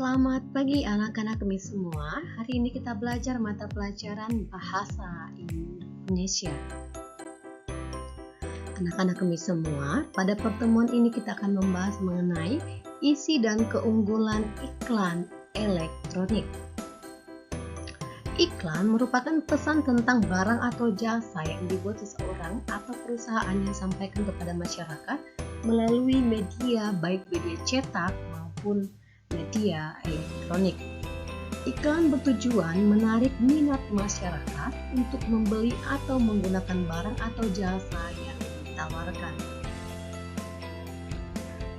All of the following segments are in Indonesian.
Selamat pagi anak-anak kami semua. Hari ini kita belajar mata pelajaran Bahasa Indonesia. Anak-anak kami semua, pada pertemuan ini kita akan membahas mengenai isi dan keunggulan iklan elektronik. Iklan merupakan pesan tentang barang atau jasa yang dibuat seseorang atau perusahaan yang disampaikan kepada masyarakat melalui media, baik media cetak maupun media elektronik. Iklan bertujuan menarik minat masyarakat untuk membeli atau menggunakan barang atau jasa yang ditawarkan.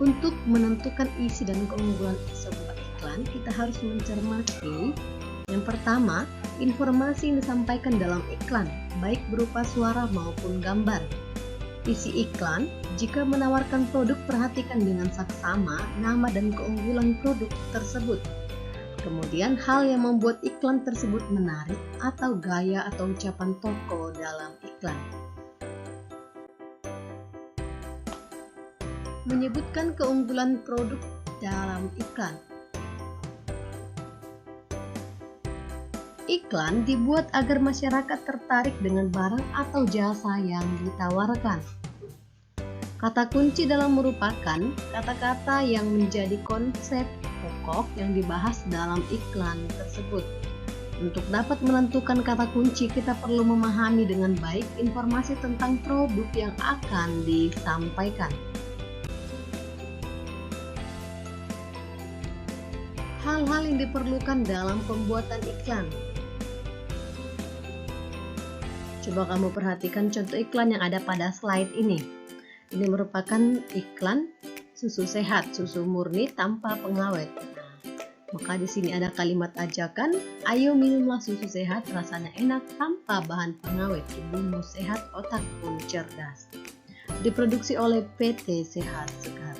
Untuk menentukan isi dan keunggulan sebuah iklan, kita harus mencermati yang pertama, informasi yang disampaikan dalam iklan, baik berupa suara maupun gambar. Isi iklan, jika menawarkan produk, perhatikan dengan saksama nama dan keunggulan produk tersebut. Kemudian hal yang membuat iklan tersebut menarik atau gaya atau ucapan tokoh dalam iklan. Menyebutkan keunggulan produk dalam iklan. Iklan dibuat agar masyarakat tertarik dengan barang atau jasa yang ditawarkan. Kata kunci dalam merupakan kata-kata yang menjadi konsep pokok yang dibahas dalam iklan tersebut. Untuk dapat menentukan kata kunci, kita perlu memahami dengan baik informasi tentang produk yang akan disampaikan. Hal-hal yang diperlukan dalam pembuatan iklan. Coba kamu perhatikan contoh iklan yang ada pada slide ini. Ini merupakan iklan susu sehat, susu murni tanpa pengawet. Maka di sini ada kalimat ajakan, ayo minumlah susu sehat, rasanya enak tanpa bahan pengawet, tubuhmu sehat, otak pun cerdas. Diproduksi oleh PT Sehat Segar.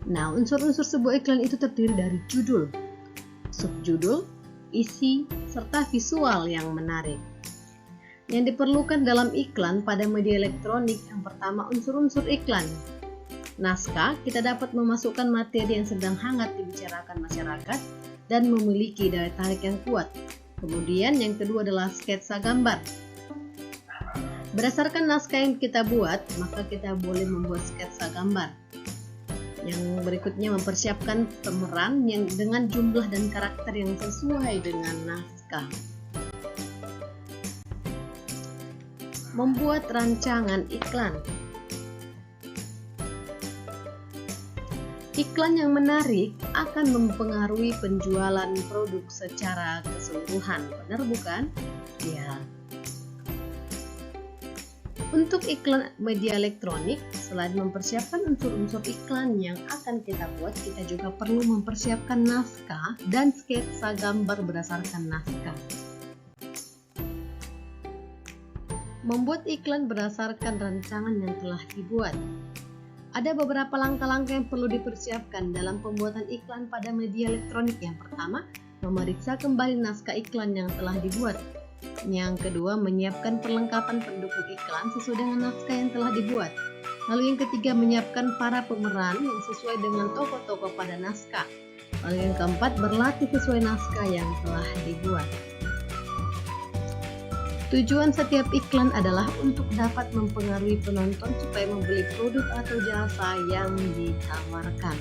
Nah, unsur-unsur sebuah iklan itu terdiri dari judul, subjudul, isi, serta visual yang menarik. Yang diperlukan dalam iklan pada media elektronik, yang pertama unsur-unsur iklan. Naskah, kita dapat memasukkan materi yang sedang hangat dibicarakan masyarakat dan memiliki daya tarik yang kuat. Kemudian yang kedua adalah sketsa gambar. Berdasarkan naskah yang kita buat, maka kita boleh membuat sketsa gambar. Yang berikutnya mempersiapkan pemeran yang dengan jumlah dan karakter yang sesuai dengan naskah. Membuat rancangan iklan. Iklan yang menarik akan mempengaruhi penjualan produk secara keseluruhan. Benar bukan? Ya. Untuk iklan media elektronik, selain mempersiapkan unsur-unsur iklan yang akan kita buat, kita juga perlu mempersiapkan naskah dan sketsa gambar berdasarkan naskah. Membuat iklan berdasarkan rancangan yang telah dibuat. Ada beberapa langkah-langkah yang perlu dipersiapkan dalam pembuatan iklan pada media elektronik. Yang pertama, memeriksa kembali naskah iklan yang telah dibuat. Yang kedua, menyiapkan perlengkapan pendukung iklan sesuai dengan naskah yang telah dibuat. Lalu yang ketiga, menyiapkan para pemeran yang sesuai dengan tokoh-tokoh pada naskah. Lalu yang keempat, berlatih sesuai naskah yang telah dibuat. Tujuan setiap iklan adalah untuk dapat mempengaruhi penonton supaya membeli produk atau jasa yang ditawarkan.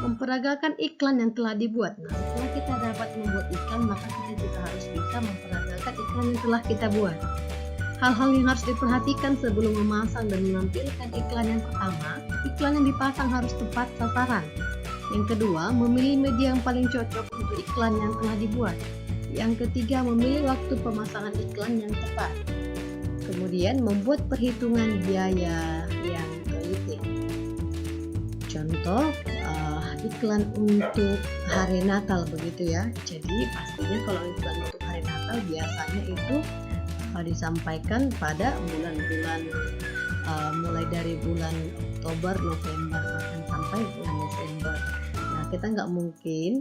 Memperagakan iklan yang telah dibuat. Nah, setelah kita dapat membuat iklan, maka kita juga harus bisa memperagakan iklan yang telah kita buat. Hal-hal yang harus diperhatikan sebelum memasang dan menampilkan iklan. Yang pertama, iklan yang dipasang harus tepat sasaran. Yang kedua, memilih media yang paling cocok untuk iklan yang telah dibuat. Yang ketiga, memilih waktu pemasangan iklan yang tepat. Kemudian, membuat perhitungan biaya yang teliti. Contoh, iklan untuk hari Natal begitu ya. Jadi, pastinya kalau iklan untuk hari Natal biasanya itu disampaikan pada bulan-bulan mulai dari bulan Oktober, November, bahkan sampai bulan Desember. Nah, kita nggak mungkin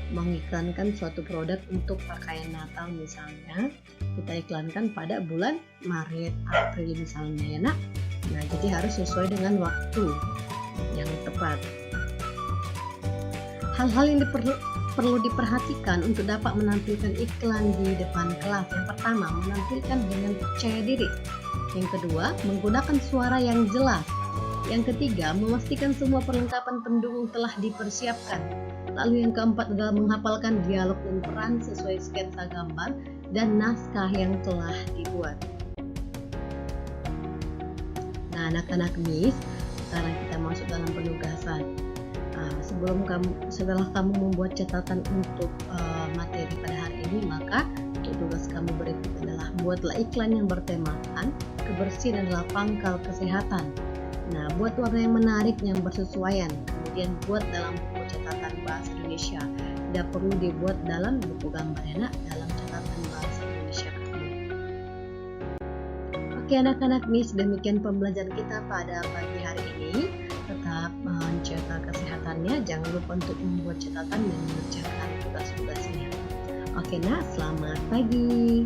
mengiklankan suatu produk untuk pakaian Natal misalnya, kita iklankan pada bulan Maret, April misalnya ya nak. Nah, jadi harus sesuai dengan waktu yang tepat. Hal-hal yang perlu diperhatikan untuk dapat menampilkan iklan di depan kelas. Yang pertama, menampilkan dengan percaya diri. Yang kedua, menggunakan suara yang jelas. Yang ketiga, memastikan semua perlengkapan pendukung telah dipersiapkan. Lalu yang keempat adalah menghafalkan dialog dan peran sesuai sketsa gambar dan naskah yang telah dibuat. Nah, anak-anak Miss, sekarang kita masuk dalam penugasan. Setelah kamu membuat catatan untuk materi pada hari ini, maka tugas kamu berikut adalah buatlah iklan yang bertemakan kebersihan adalah pangkal kesehatan. Nah, buat warna yang menarik yang bersesuaian, kemudian buat dalam buku catatan bahasa Indonesia. Tidak perlu dibuat dalam buku gambar ya nak, dalam catatan bahasa Indonesia kamu. Oke anak-anak Miss, demikian pembelajaran kita pada pagi hari ini. Tetap menjaga kesehatannya, jangan lupa untuk membuat catatan dan mengerjakan tugas-tugasnya. Oke nak, selamat pagi.